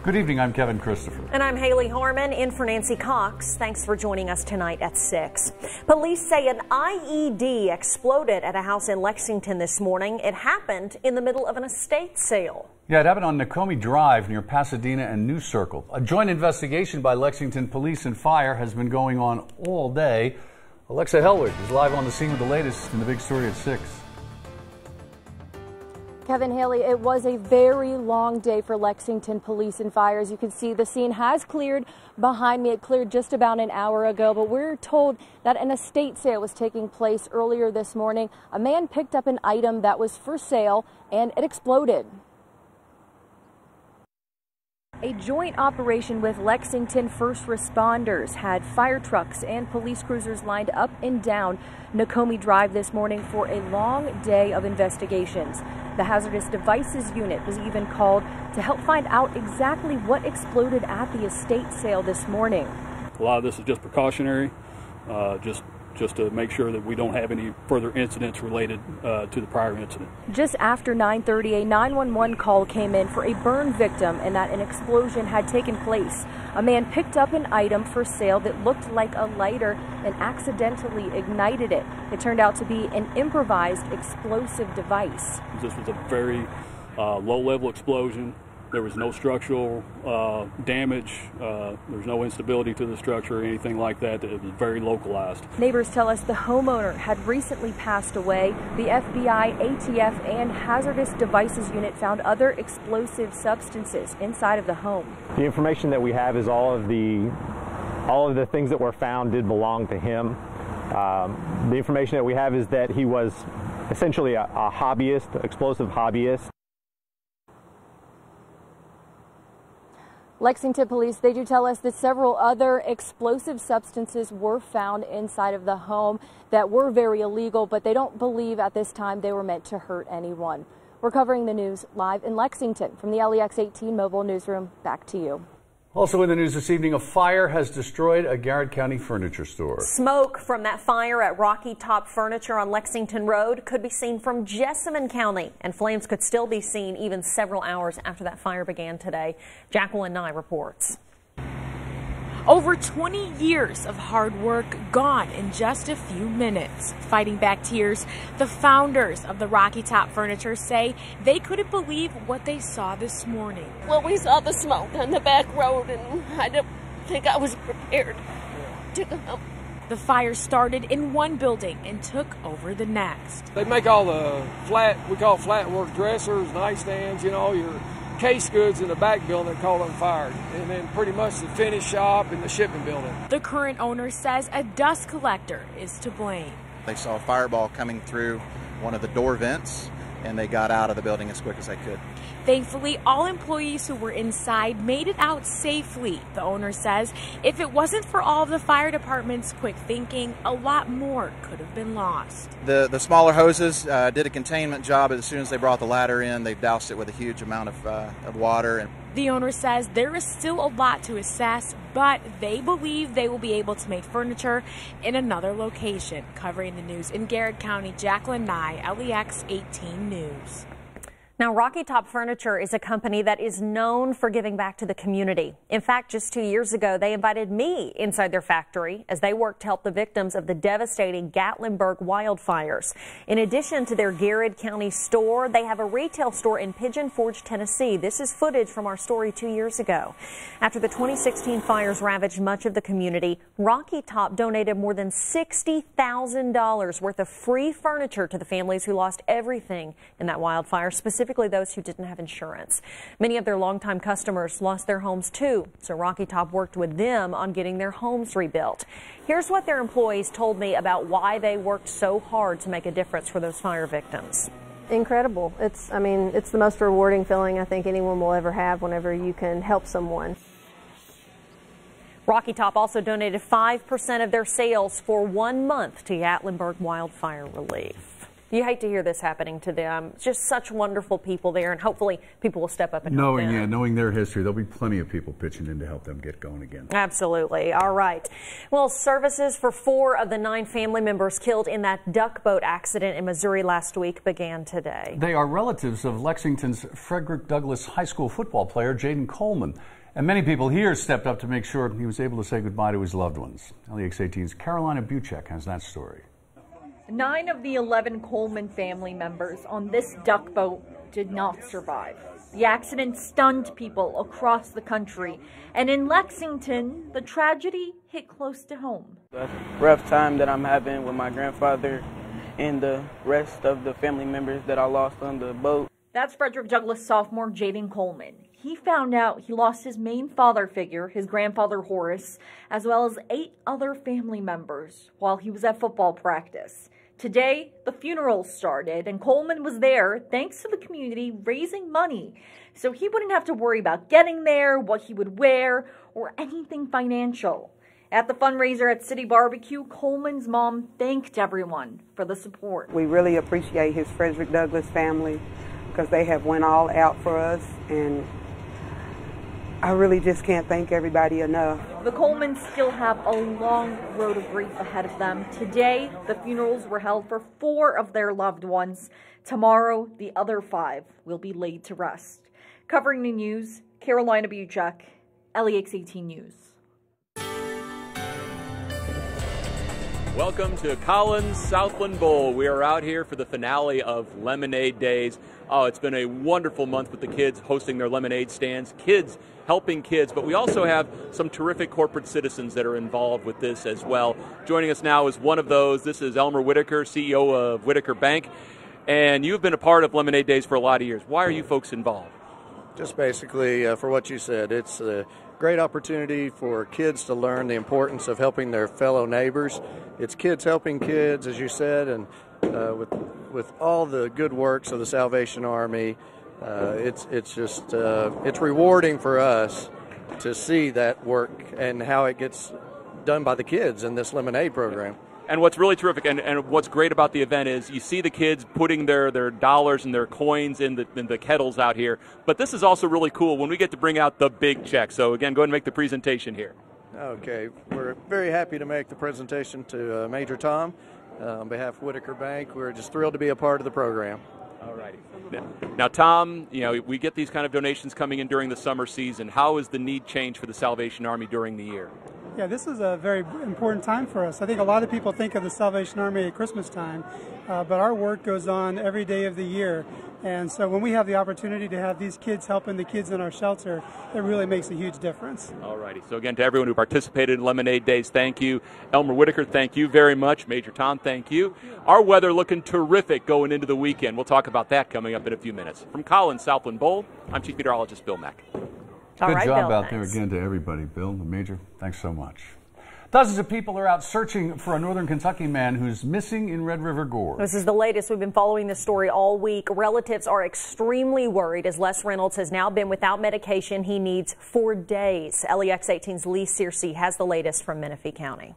Good evening, I'm Kevin Christopher. And I'm Haley Harmon, in for Nancy Cox. Thanks for joining us tonight at 6. Police say an IED exploded at a house in Lexington this morning. It happened in the middle of an estate sale. Yeah, it happened on Nakomi Drive near Pasadena and New Circle. A joint investigation by Lexington Police and Fire has been going on all day. Alexa Hellwig is live on the scene with the latest in the big story at 6. Kevin, Haley, it was a very long day for Lexington Police and Fire. As you can see, the scene has cleared behind me. It cleared just about an hour ago, but we're told that an estate sale was taking place earlier this morning. A man picked up an item that was for sale and it exploded. A joint operation with Lexington first responders had fire trucks and police cruisers lined up and down Nakomi Drive this morning for a long day of investigations. The Hazardous Devices Unit was even called to help find out exactly what exploded at the estate sale this morning. A lot of this is just precautionary, just to make sure that we don't have any further incidents related to the prior incident. Just after 9:30, a 911 call came in for a burn victim and that an explosion had taken place. A man picked up an item for sale that looked like a lighter and accidentally ignited it. It turned out to be an improvised explosive device. This was a very low-level explosion. There was no structural damage. There was no instability to the structure or anything like that. It was very localized. Neighbors tell us the homeowner had recently passed away. The FBI, ATF, and Hazardous Devices Unit found other explosive substances inside of the home. The information that we have is all of the things that were found did belong to him. The information that we have is that he was essentially a hobbyist, explosive hobbyist. Lexington Police, they do tell us that several other explosive substances were found inside of the home that were very illegal, but they don't believe at this time they were meant to hurt anyone. We're covering the news live in Lexington from the LEX 18 mobile newsroom. Back to you. Also in the news this evening, a fire has destroyed a Garrett County furniture store. Smoke from that fire at Rocky Top Furniture on Lexington Road could be seen from Jessamine County, and flames could still be seen even several hours after that fire began today. Jacqueline Nye reports. Over 20 years of hard work gone in just a few minutes. Fighting back tears, the founders of the Rocky Top Furniture say they couldn't believe what they saw this morning. Well, we saw the smoke on the back road, and I don't think I was prepared to come. The fire started in one building and took over the next. They make all the we call flat work dressers, nightstands, you know, your case goods in the back building that caught on fire, and then pretty much the finish shop and the shipping building. The current owner says a dust collector is to blame. They saw a fireball coming through one of the door vents, and they got out of the building as quick as they could. Thankfully, all employees who were inside made it out safely. The owner says if it wasn't for all of the fire department's quick thinking, a lot more could have been lost. The smaller hoses did a containment job. As soon as they brought the ladder in, they doused it with a huge amount of water. The owner says there is still a lot to assess, but they believe they will be able to make furniture in another location. Covering the news in Garrett County, Jacqueline Nye, LEX 18 News. Now, Rocky Top Furniture is a company that is known for giving back to the community. In fact, just 2 years ago, they invited me inside their factory as they worked to help the victims of the devastating Gatlinburg wildfires. In addition to their Garrett County store, they have a retail store in Pigeon Forge, Tennessee. This is footage from our story 2 years ago. After the 2016 fires ravaged much of the community, Rocky Top donated more than $60,000 worth of free furniture to the families who lost everything in that wildfire, specifically those who didn't have insurance. Many of their longtime customers lost their homes too, so Rocky Top worked with them on getting their homes rebuilt. Here's what their employees told me about why they worked so hard to make a difference for those fire victims. Incredible. It's the most rewarding feeling I think anyone will ever have whenever you can help someone. Rocky Top also donated 5% of their sales for 1 month to Gatlinburg wildfire relief. You hate to hear this happening to them. It's just such wonderful people there, and hopefully people will step up and help them. Knowing their history, there'll be plenty of people pitching in to help them get going again. Absolutely. All right. Well, services for 4 of the 9 family members killed in that duck boat accident in Missouri last week began today. They are relatives of Lexington's Frederick Douglass High School football player, Jaden Coleman. And many people here stepped up to make sure he was able to say goodbye to his loved ones. LEX 18's Carolina Buchek has that story. 9 of the 11 Coleman family members on this duck boat did not survive. The accident stunned people across the country, and in Lexington, the tragedy hit close to home. The rough time that I'm having with my grandfather and the rest of the family members that I lost on the boat. That's Frederick Douglass sophomore Jaden Coleman. He found out he lost his main father figure, his grandfather Horace, as well as 8 other family members while he was at football practice. Today, the funeral started, and Coleman was there thanks to the community raising money so he wouldn't have to worry about getting there, what he would wear, or anything financial. At the fundraiser at City Barbecue, Coleman's mom thanked everyone for the support. We really appreciate his Frederick Douglass family because they have went all out for us, and I really just can't thank everybody enough. The Colemans still have a long road of grief ahead of them. Today, the funerals were held for 4 of their loved ones. Tomorrow, the other 5 will be laid to rest. Covering the news, Carolina Buchek, LEX 18 News. Welcome to Collins Southland Bowl. We are out here for the finale of Lemonade Days. Oh, it's been a wonderful month with the kids hosting their lemonade stands, kids helping kids, but we also have some terrific corporate citizens that are involved with this as well. Joining us now is one of those. This is Elmer Whitaker, CEO of Whitaker Bank, and you've been a part of Lemonade Days for a lot of years. Why are you folks involved? Just basically for what you said. It's a great opportunity for kids to learn the importance of helping their fellow neighbors. It's kids helping kids, as you said, and with all the good works of the Salvation Army, it's just it's rewarding for us to see that work and how it gets done by the kids in this lemonade program. And what's really terrific and what's great about the event is you see the kids putting their dollars and their coins in the kettles out here. But this is also really cool when we get to bring out the big check. So again, go ahead and make the presentation here. Okay, we're very happy to make the presentation to Major Tom on behalf of Whitaker Bank. We're just thrilled to be a part of the program. All righty. Now, Tom, you know, we get these kind of donations coming in during the summer season. How has the need changed for the Salvation Army during the year? Yeah, this is a very important time for us. I think a lot of people think of the Salvation Army at Christmas time, but our work goes on every day of the year. And so when we have the opportunity to have these kids helping the kids in our shelter, it really makes a huge difference. All righty. So again, to everyone who participated in Lemonade Days, thank you. Elmer Whitaker, thank you very much. Major Tom, thank you. Our weather looking terrific going into the weekend. We'll talk about that coming up in a few minutes. From Collins Southland Bowl, I'm Chief Meteorologist Bill Mack. Good job out there again to everybody, Bill. The Major, thanks so much. Dozens of people are out searching for a northern Kentucky man who's missing in Red River Gorge. This is the latest. We've been following this story all week. Relatives are extremely worried as Les Reynolds has now been without medication he needs for days. LEX 18's Lee Searcy has the latest from Menifee County.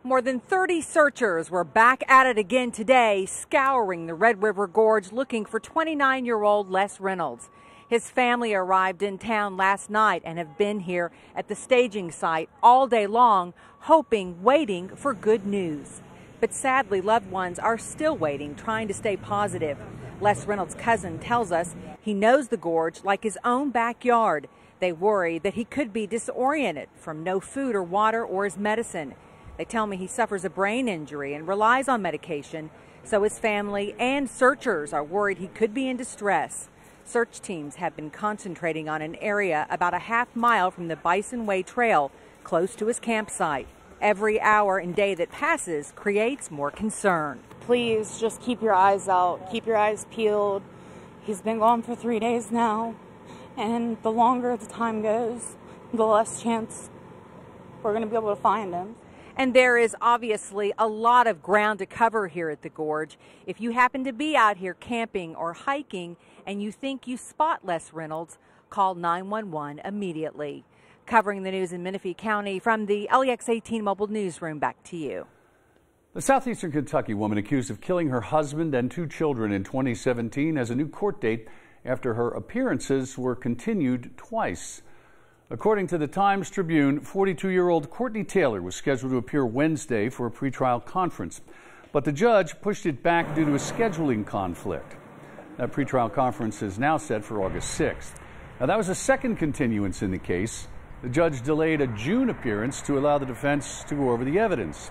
More than 30 searchers were back at it again today, scouring the Red River Gorge looking for 29-year-old Les Reynolds. His family arrived in town last night and have been here at the staging site all day long, hoping, waiting for good news. But sadly, loved ones are still waiting, trying to stay positive. Les Reynolds' cousin tells us he knows the gorge like his own backyard. They worry that he could be disoriented from no food or water or his medicine. They tell me he suffers a brain injury and relies on medication, so his family and searchers are worried he could be in distress. Search teams have been concentrating on an area about a half-mile from the Bison Way Trail, close to his campsite. Every hour and day that passes creates more concern. Please just keep your eyes out, keep your eyes peeled. He's been gone for 3 days now, and the longer the time goes, the less chance we're going to be able to find him. And there is obviously a lot of ground to cover here at the Gorge. If you happen to be out here camping or hiking and you think you spot Les Reynolds, call 911 immediately. Covering the news in Menifee County from the LEX 18 Mobile Newsroom, back to you. The southeastern Kentucky woman accused of killing her husband and 2 children in 2017 has a new court date after her appearances were continued twice. According to the Times-Tribune, 42-year-old Courtney Taylor was scheduled to appear Wednesday for a pretrial conference, but the judge pushed it back due to a scheduling conflict. That pretrial conference is now set for August 6th. Now, that was the second continuance in the case. The judge delayed a June appearance to allow the defense to go over the evidence.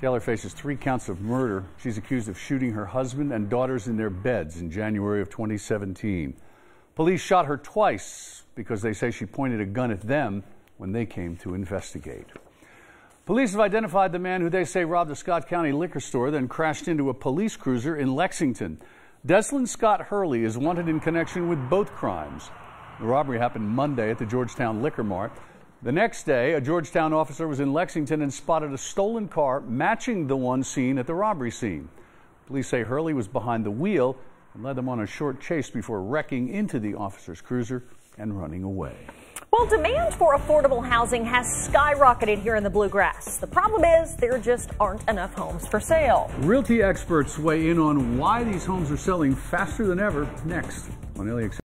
Taylor faces 3 counts of murder. She's accused of shooting her husband and daughters in their beds in January of 2017. Police shot her twice because they say she pointed a gun at them when they came to investigate. Police have identified the man who they say robbed a Scott County liquor store, then crashed into a police cruiser in Lexington. Deslin Scott Hurley is wanted in connection with both crimes. The robbery happened Monday at the Georgetown Liquor Mart. The next day, a Georgetown officer was in Lexington and spotted a stolen car matching the one seen at the robbery scene. Police say Hurley was behind the wheel and led them on a short chase before wrecking into the officer's cruiser and running away. Well, demand for affordable housing has skyrocketed here in the Bluegrass. The problem is there just aren't enough homes for sale. Realty experts weigh in on why these homes are selling faster than ever next on LEX.